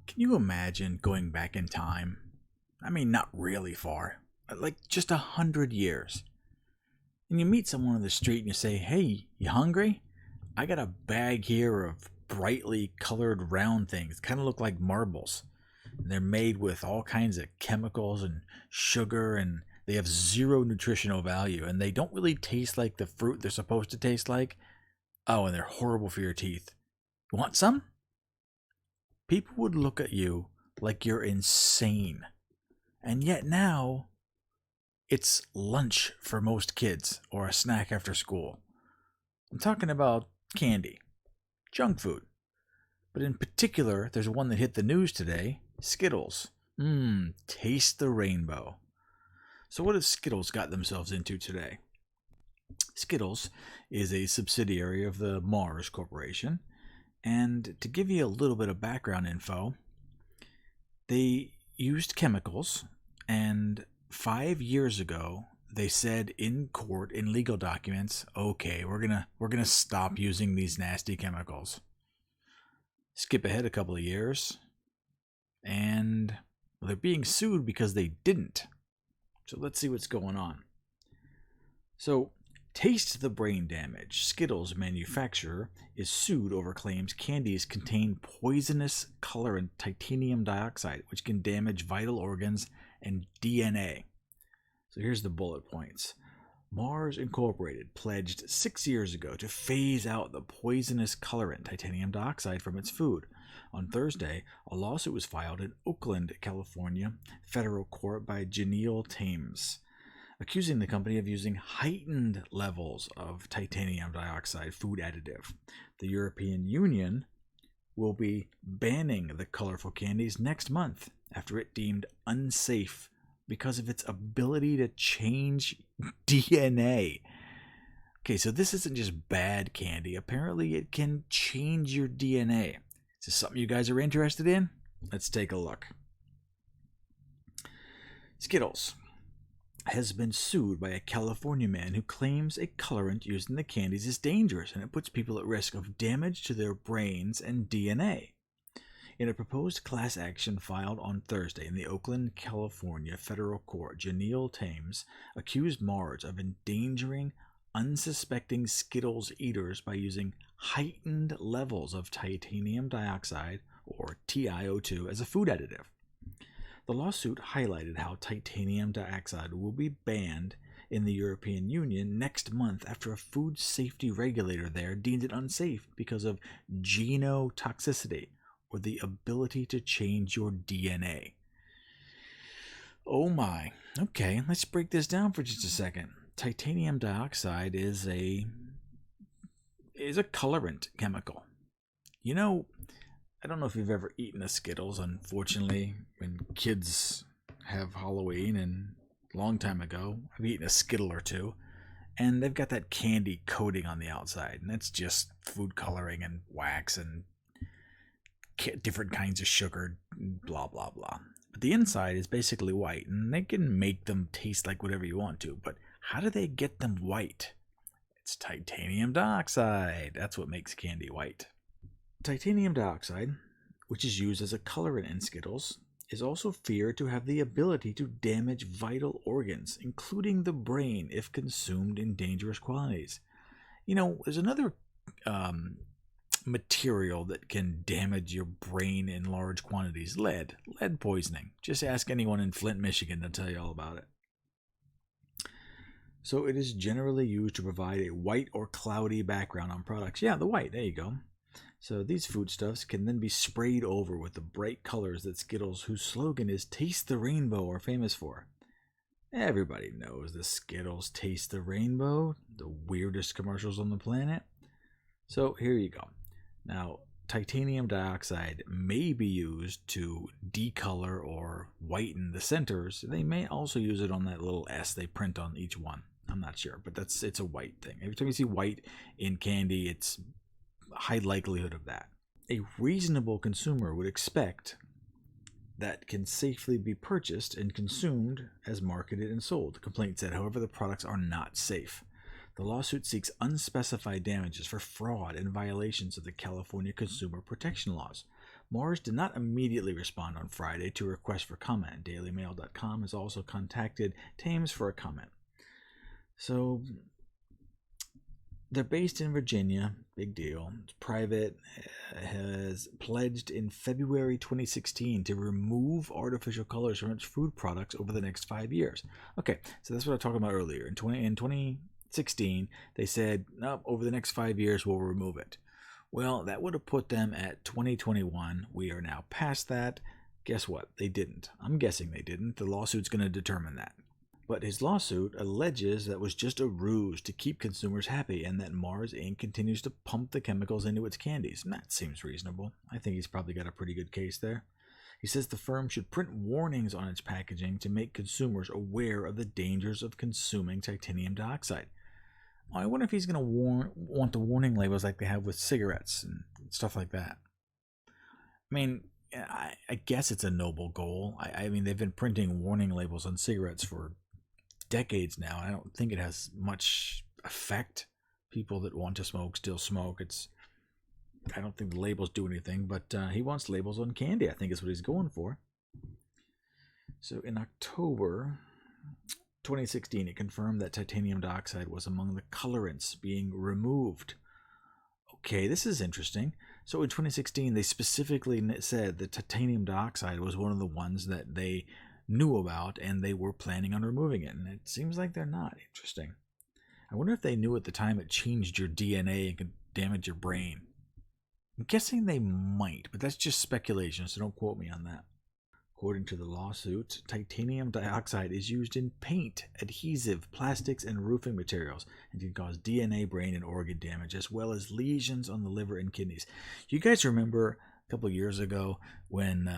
Can you imagine going back in time? I mean, not really far, but like just 100 years. And you meet someone on the street and you say, "Hey, you hungry? I got a bag here of brightly colored round things, kind of look like marbles. And they're made with all kinds of chemicals and sugar, and they have zero nutritional value, and they don't really taste like the fruit they're supposed to taste like. Oh, and they're horrible for your teeth. You want some?" People would look at you like you're insane. And yet now, it's lunch for most kids or a snack after school. I'm talking about candy, junk food. But in particular, there's one that hit the news today, Skittles. Taste the rainbow. So what has Skittles got themselves into today? Skittles is a subsidiary of the Mars Corporation. And to give you a little bit of background info, they used chemicals, and 5 years ago they said in court, in legal documents, okay, we're gonna stop using these nasty chemicals. Skip ahead a couple of years, and they're being sued because they didn't. So let's see what's going on. So, Taste the Brain Damage. Skittles manufacturer is sued over claims candies contain poisonous colorant titanium dioxide, which can damage vital organs and DNA. So here's the bullet points. Mars Incorporated pledged 6 years ago to phase out the poisonous colorant titanium dioxide from its food. On Thursday, a lawsuit was filed in Oakland, California, federal court by Janelle Thames, accusing the company of using heightened levels of titanium dioxide food additive. The European Union will be banning the colorful candies next month after it deemed unsafe because of its ability to change DNA. Okay, so this isn't just bad candy. Apparently it can change your DNA. Is this something you guys are interested in? Let's take a look. Skittles has been sued by a California man who claims a colorant used in the candies is dangerous and it puts people at risk of damage to their brains and DNA. In a proposed class action filed on Thursday in the Oakland, California federal court, Janelle Thames accused Mars of endangering unsuspecting Skittles eaters by using heightened levels of titanium dioxide, or TiO2, as a food additive. The lawsuit highlighted how titanium dioxide will be banned in the European Union next month after a food safety regulator there deemed it unsafe because of genotoxicity, or the ability to change your DNA. Oh my. Okay, let's break this down for just a second. Titanium dioxide is a colorant chemical. You know, I don't know if you've ever eaten a Skittles. Unfortunately, when kids have Halloween, and a long time ago, I've eaten a Skittle or two, and they've got that candy coating on the outside, and that's just food coloring and wax and different kinds of sugar, blah, blah, blah. But the inside is basically white, and they can make them taste like whatever you want to, but how do they get them white? It's titanium dioxide. That's what makes candy white. Titanium dioxide, which is used as a colorant in Skittles, is also feared to have the ability to damage vital organs, including the brain, if consumed in dangerous quantities. You know, there's another material that can damage your brain in large quantities. Lead poisoning. Just ask anyone in Flint, Michigan, they'll tell you all about it. So it is generally used to provide a white or cloudy background on products. Yeah, the white, there you go. So these foodstuffs can then be sprayed over with the bright colors that Skittles, whose slogan is "Taste the Rainbow," are famous for. Everybody knows the Skittles Taste the Rainbow, the weirdest commercials on the planet. So here you go. Now, titanium dioxide may be used to decolor or whiten the centers. They may also use it on that little S they print on each one. I'm not sure, but it's a white thing. Every time you see white in candy, it's a high likelihood of that. A reasonable consumer would expect that can safely be purchased and consumed as marketed and sold. The complaint said, however, the products are not safe. The lawsuit seeks unspecified damages for fraud and violations of the California consumer protection laws. Mars did not immediately respond on Friday to a request for comment. DailyMail.com has also contacted Thames for a comment. So they're based in Virginia. Big deal. It's private. Has pledged in February 2016 to remove artificial colors from its food products over the next 5 years. Okay, so that's what I was talking about earlier. In 2016, they said, nope, over the next 5 years, we'll remove it. Well, that would have put them at 2021. We are now past that. Guess what? They didn't. I'm guessing they didn't. The lawsuit's going to determine that. But his lawsuit alleges that was just a ruse to keep consumers happy and that Mars Inc. continues to pump the chemicals into its candies. That seems reasonable. I think he's probably got a pretty good case there. He says the firm should print warnings on its packaging to make consumers aware of the dangers of consuming titanium dioxide. I wonder if he's going to want the warning labels like they have with cigarettes and stuff like that. I mean, I guess it's a noble goal. I mean, they've been printing warning labels on cigarettes for decades now. I don't think it has much effect. People that want to smoke still smoke. I don't think the labels do anything, but he wants labels on candy. I think is what he's going for. So in October 2016, it confirmed that titanium dioxide was among the colorants being removed. Okay, this is interesting. So in 2016, they specifically said that titanium dioxide was one of the ones that they knew about and they were planning on removing it, and it seems like they're not. Interesting. I wonder if they knew at the time it changed your DNA and could damage your brain. I'm guessing they might, but that's just speculation, so don't quote me on that. According to the lawsuit, titanium dioxide is used in paint, adhesive, plastics, and roofing materials, and can cause DNA, brain, and organ damage, as well as lesions on the liver and kidneys. You guys remember a couple years ago when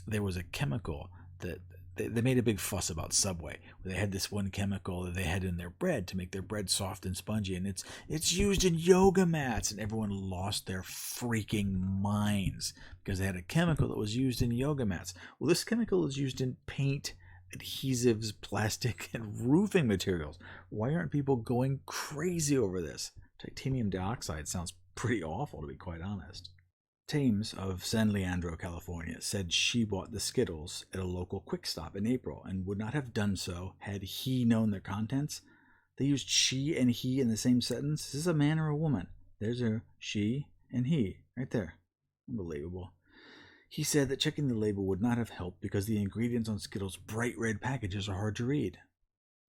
there was a chemical that they made a big fuss about Subway, where they had this one chemical that they had in their bread to make their bread soft and spongy, and it's used in yoga mats, and everyone lost their freaking minds because they had a chemical that was used in yoga mats. Well, this chemical is used in paint, adhesives, plastic, and roofing materials. Why aren't people going crazy over this? Titanium dioxide sounds pretty awful, to be quite honest. Thames of San Leandro, California, said she bought the Skittles at a local Quick Stop in April and would not have done so had he known their contents. They used she and he in the same sentence. Is this a man or a woman? There's a she and he right there. Unbelievable. He said that checking the label would not have helped because the ingredients on Skittles' bright red packages are hard to read.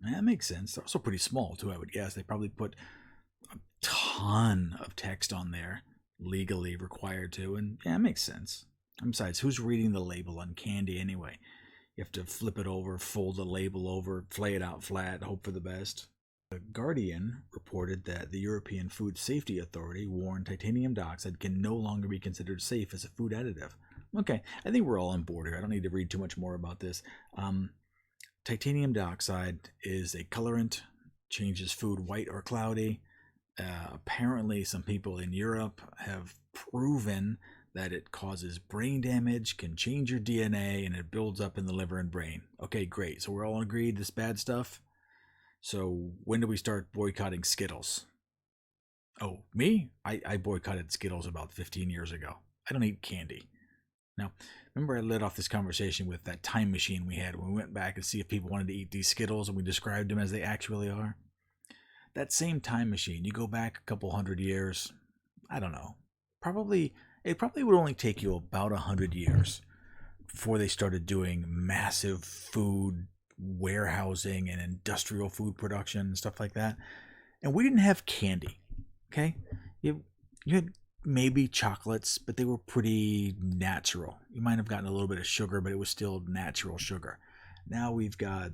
That makes sense. They're also pretty small, too, I would guess. They probably put a ton of text on there, legally required to, and yeah, it makes sense. And besides, who's reading the label on candy anyway? You have to flip it over, fold the label over, flay it out flat, hope for the best. The Guardian reported that the European Food Safety Authority warned titanium dioxide can no longer be considered safe as a food additive. Okay, I think we're all on board here. I don't need to read too much more about this. Titanium dioxide is a colorant, changes food white or cloudy. Apparently, some people in Europe have proven that it causes brain damage, can change your DNA, and it builds up in the liver and brain. Okay, great. So we're all agreed this bad stuff. So when do we start boycotting Skittles? Oh, me? I boycotted Skittles about 15 years ago. I don't eat candy. Now, remember I led off this conversation with that time machine we had when we went back and see if people wanted to eat these Skittles and we described them as they actually are? That same time machine, you go back a couple hundred years, I don't know, it probably would only take you about 100 years before they started doing massive food warehousing and industrial food production and stuff like that. And we didn't have candy, okay? You had maybe chocolates, but they were pretty natural. You might have gotten a little bit of sugar, but it was still natural sugar. Now we've got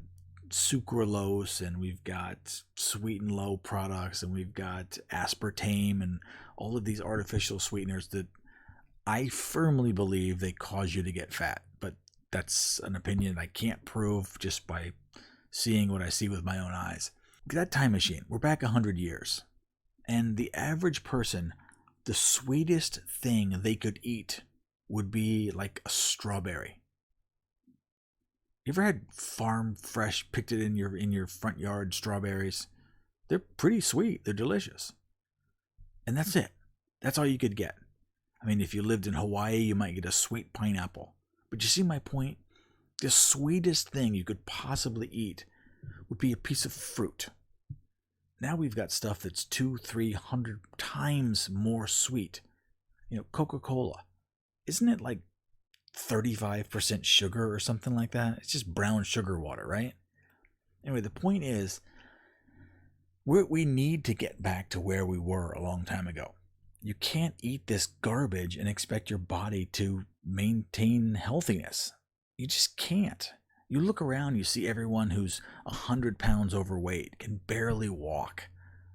sucralose, and we've got sweet and low products, and we've got aspartame and all of these artificial sweeteners that I firmly believe they cause you to get fat. But that's an opinion I can't prove just by seeing what I see with my own eyes. That time machine, we're back 100 years, and the average person, the sweetest thing they could eat would be like a strawberry. You ever had farm fresh, picked it in your front yard strawberries? They're pretty sweet. They're delicious. And that's it. That's all you could get. I mean, if you lived in Hawaii, you might get a sweet pineapple. But you see my point? The sweetest thing you could possibly eat would be a piece of fruit. Now we've got stuff that's 200-300 times more sweet. Coca-Cola. Isn't it like 35% sugar or something like that? It's just brown sugar water, right? Anyway, the point is, we need to get back to where we were a long time ago. You can't eat this garbage and expect your body to maintain healthiness. You just can't. You look around, you see everyone who's 100 pounds overweight, can barely walk.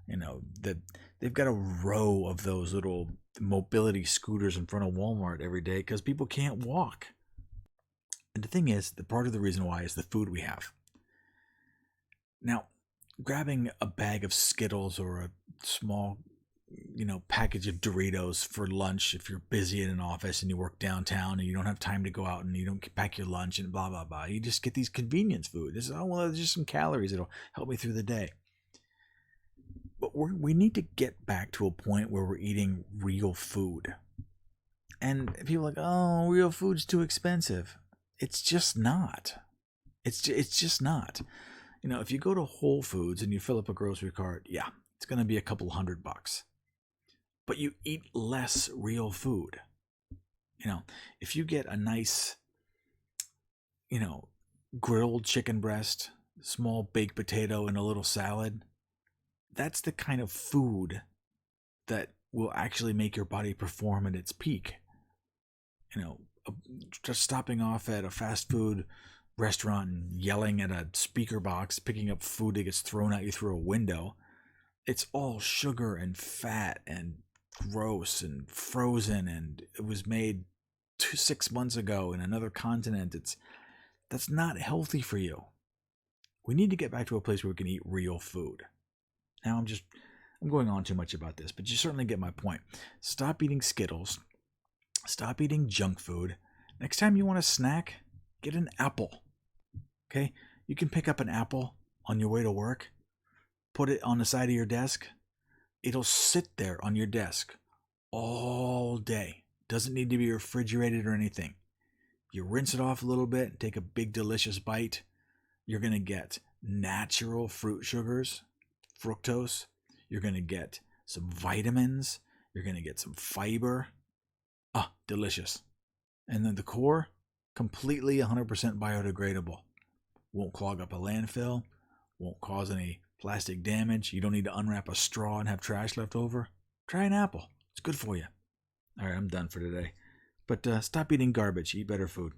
They've got a row of those little mobility scooters in front of Walmart every day because people can't walk. And the thing is, the part of the reason why is the food we have. Now, grabbing a bag of Skittles or a small, package of Doritos for lunch if you're busy in an office and you work downtown and you don't have time to go out and you don't pack your lunch and blah, blah, blah. You just get these convenience food. There's just some calories that'll help me through the day. But we need to get back to a point where we're eating real food. And people are like, oh, real food's too expensive. It's just not. It's just not. If you go to Whole Foods and you fill up a grocery cart, yeah, it's going to be a couple $100. But you eat less real food. If you get a nice, grilled chicken breast, small baked potato, and a little salad, that's the kind of food that will actually make your body perform at its peak. Just stopping off at a fast food restaurant and yelling at a speaker box, picking up food that gets thrown at you through a window. It's all sugar and fat and gross and frozen, and it was made 6 months ago in another continent. That's not healthy for you. We need to get back to a place where we can eat real food. Now I'm going on too much about this, but you certainly get my point. Stop eating Skittles. Stop eating junk food. Next time you want a snack, get an apple. Okay? You can pick up an apple on your way to work, put it on the side of your desk. It'll sit there on your desk all day. Doesn't need to be refrigerated or anything. You rinse it off a little bit and take a big delicious bite. You're going to get natural fruit sugars, fructose. You're going to get some vitamins. You're going to get some fiber. Delicious. And then the core, completely 100% biodegradable. Won't clog up a landfill. Won't cause any plastic damage. You don't need to unwrap a straw and have trash left over. Try an apple. It's good for you. All right, I'm done for today. But stop eating garbage. Eat better food.